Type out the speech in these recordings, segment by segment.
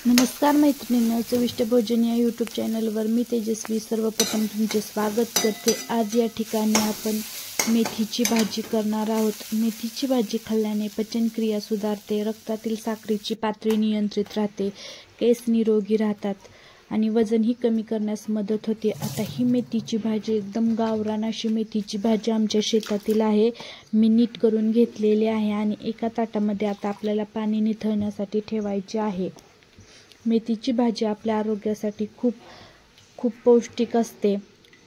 नमस्कार मैत्रिणींनो, चविष्ट भोजन या यूट्यूब चॅनलवर मी तेजस्वी सर्वप्रथम तुमचे स्वागत करते। आज या ठिकाणी आपण मेथीची भाजी करणार आहोत। मेथीची भाजी खाल्ल्याने पचनक्रिया सुधारते, रक्तातील साखरेची पातळी नियंत्रित राहते, केस निरोगी राहतात आणि वजनही कमी करण्यास मदत होते। आता ही मेथीची भाजी एकदम गावरान अशी मेथीची भाजी आमच्या शेतातील आहे। मी नीट करून घेतलेली आहे आणि एका ताटामध्ये आता आपल्याला पाणी निथळण्यासाठी ठेवायचे आहे। मेथीची भाजी आपल्या आरोग्यासाठी खूप पौष्टिक असते।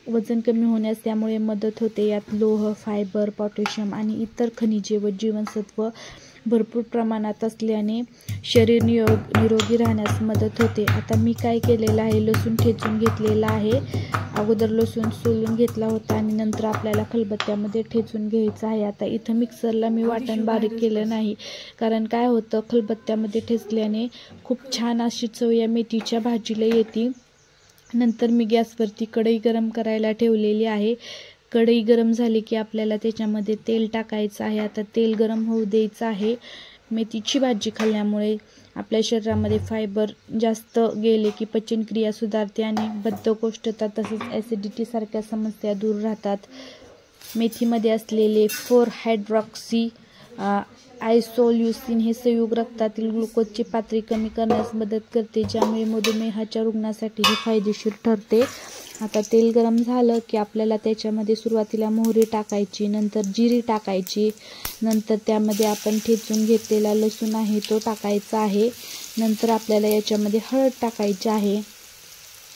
वजन कमी होण्यास त्यामुळे मदत होते। यात लोह, फायबर, पोटॅशियम आणि इतर खनिजे व जीवनसत्व भरपूर प्रमाणात असल्याने शरीर निरोगी राहण्यास मदत होते। आता मी काय केलेलं आहे, लसूण ठेचून घेतलेला आहे। अगोदर लसूण सोलून घेतला होता आणि नंतर आपल्याला खलबत्त्यामध्ये ठेचून घ्यायचं आहे। आता इथं मिक्सरला मी वाटण बारीक केलं नाही, कारण काय होतं, खलबत्त्यामध्ये ठेचल्याने खूप छान अशी चव या मेथीच्या भाजीला येते। नंतर मी गॅसवरती कढई गरम करायला ठेवलेली आहे। कढई गरम झाली की आपल्याला त्याच्यामध्ये तेल टाकायचं आहे। आता तेल गरम होऊ द्यायचं आहे। मेथीची भाजी खाल्ल्यामुळे आपल्या शरीरामध्ये फायबर जास्त गेले की पचनक्रिया सुधारते आणि बद्धकोष्ठता तसेच ॲसिडिटी सारख्या समस्या दूर राहतात। मेथीमध्ये असलेले 4-हायड्रॉक्सी आयसोल्युसिन हे संयुग रक्तातील ग्लुकोजची पातळी कमी करण्यास मदत करते, ज्यामुळे मधुमेहाच्या रुग्णासाठी हे फायदेशीर ठरते। आता तेल गरम झालं की आपल्याला त्याच्यामध्ये सुरुवातीला मोहरी टाकायची, नंतर जिरी टाकायची, नंतर त्यामध्ये आपण ठेचून घेतलेला लसूण आहे तो टाकायचा आहे, नंतर आपल्याला याच्यामध्ये हळद टाकायची आहे।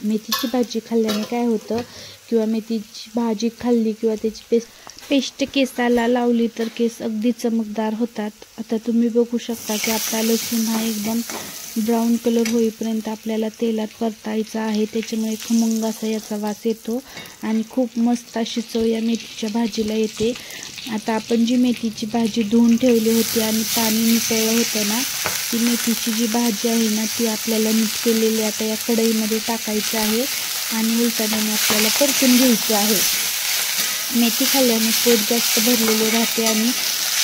मेथीची भाजी खाल्ल्याने काय होतं, किंवा मेथीची भाजी खाल्ली किंवा त्याची पेस्ट केसाला लावली तर केस अगदी चमकदार होतात। आता तुम्ही बघू शकता की आपला लसूण हा एकदम ब्राऊन कलर होईपर्यंत आपल्याला तेलात परतायचा आहे, त्याच्यामुळे खमंग असा याचा वास येतो आणि खूप मस्त अशी चव या मेथीच्या भाजीला येते। आता आपण जी मेथीची भाजी धुवून ठेवली होती आणि पाणी नितळलं होतं ना, ती मेथीची जी भाजी आहे ना, ती आपल्याला नीट केलेली आता या कढईमध्ये टाकायची आहे आणि उलटण्याने आपल्याला परतून घ्यायची आहे। मेथी खाल्ल्याने पोट जास्त भरलेले राहते आणि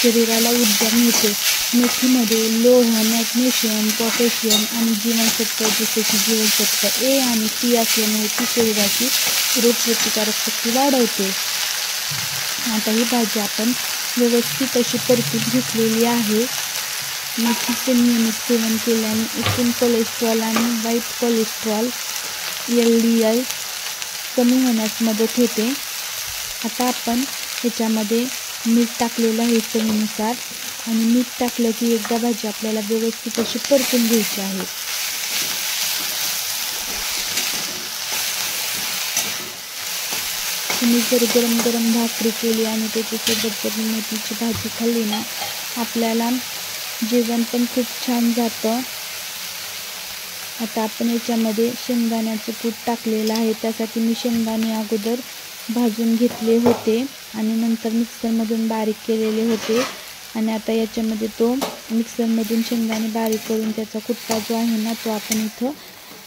शरीराला ऊर्जा मिळते। मेथीमध्ये लोह, मॅग्नेशियम, पोटॅशियम आणि जीवनसत्व जसे की जीवनसत्व ए आणि सी असल्यामुळे ती शरीराची रोगप्रतिकारक शक्ती वाढवते। आता ही भाजी आपण व्यवस्थित अशी परतून घेतलेली आहे। मेथीचे नियमित सेवन केल्याने एकूण कोलेस्ट्रॉल आणि वाईट कोलेस्ट्रॉल LDL कमी होण्यास मदत होते। आता आपण ह्याच्यामध्ये मीठ टाकलेलं आहे चवीनुसार आणि मीठ टाकलं की एकदा भाजी आपल्याला व्यवस्थित अशी परतून घ्यायची आहे। तुम्ही जर गरम भाकरी केली आणि त्याच्यासोबत जर मेथीची भाजी खाल्ली ना, आपल्याला जेवण पण खूप छान जातं। आता आपण याच्यामध्ये शेंगदाण्याचं कूट टाकलेलं आहे, त्यासाठी मी शेंगदाणे अगोदर भाजून घेतले होते आणि नंतर मिक्सरमधून बारीक केलेले होते आणि आता याच्यामध्ये तो मिक्सरमधून शेंगदाणे बारीक करून त्याचा कुट्टा जो आहे ना, तो आपण इथं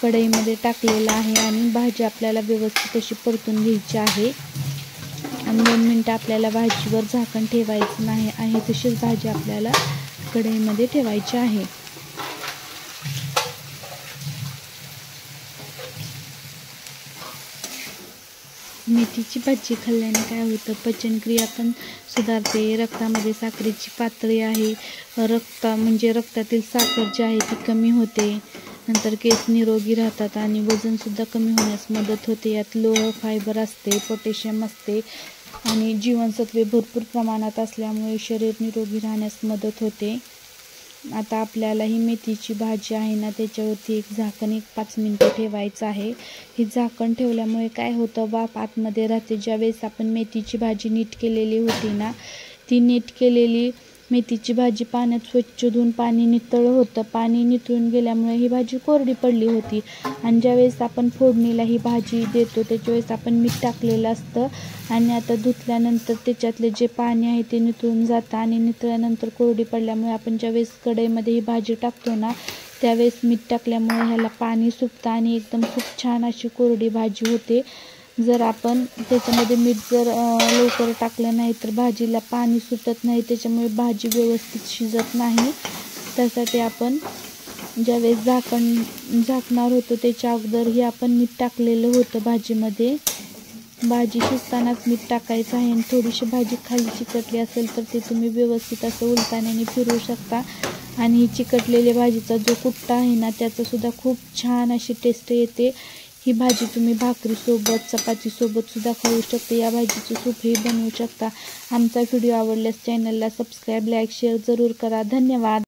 कढईमध्ये टाकलेला आहे आणि भाजी आपल्याला व्यवस्थित अशी परतून घ्यायची आहे आणि 2 मिनटं आपल्याला भाजीवर झाकण ठेवायचं नाही आहे, तशीच भाजी आपल्याला कढईमध्ये ठेवायची आहे। मेथीची भाजी खाल्ल्याने काय होतं, पचनक्रिया पण सुधारते, रक्तामध्ये साखरेची पातळी आहे, रक्तातील साखर जी आहे ती कमी होते, नंतर केस निरोगी राहतात आणि वजनसुद्धा कमी होण्यास मदत होते। यात लोह, फायबर असते, पोटॅशियम असते आणि जीवनसत्वे भरपूर प्रमाणात असल्यामुळे शरीर निरोगी राहण्यास मदत होते। आता आपल्याला ही मेथीची भाजी आहे ना, त्याच्यावरती एक झाकण 5 मिनिटं ठेवायचं आहे। हे झाकण ठेवल्यामुळे काय होतं, वाफ आतमध्ये राहते। ज्यावेळेस आपण मेथीची भाजी नीट केलेली होती ना, ती नीट केलेली मेथीची भाजी पाण्यात स्वच्छ धुवून पाणी नितळलं होतं, पाणी नितळून गेल्यामुळे ही भाजी कोरडी पडली होती आणि ज्यावेळेस आपण फोडणीला ही भाजी देतो त्याच्यावेळेस आपण मीठ टाकलेलं असतं आणि आता धुतल्यानंतर त्याच्यातले जे पाणी आहे ते नितळून जातं आणि नितळल्यानंतर कोरडी पडल्यामुळे आपण ज्यावेळेस कढईमध्ये ही भाजी टाकतो ना, त्यावेळेस मीठ टाकल्यामुळे ह्याला पाणी सुटतं आणि एकदम खूप छान अशी कोरडी भाजी होते। जर आपण त्याच्यामध्ये मीठ लवकर टाकलं नाही तर भाजीला पाणी सुटत नाही, त्याच्यामुळे भाजी व्यवस्थित शिजत नाही। त्यासाठी आपण ज्यावेळेस झाकणार होतं त्याच्या अगोदर आपण मीठ टाकलेलं होतं भाजीमध्ये. भाजी शिजतानाच मीठ टाकायचं आहे आणि थोडीशी भाजी खाली चिकटली असेल तर ते तुम्ही व्यवस्थित असं उलटाण्याने फिरवू शकता. आणि चिकटलेल्या भाजीचा जो कुट्टा आहे ना त्याचासुद्धा खूप छान अशी टेस्ट येते. ही भाजी तुम्ही भाकरीसोबत चपातीसोबत सुद्धा खाऊ शकता. या भाजीचं सूपही बनवू शकता. आमचा व्हिडिओ आवडल्यास चॅनलला सबस्क्राईब, लाईक, शेअर जरूर करा. धन्यवाद.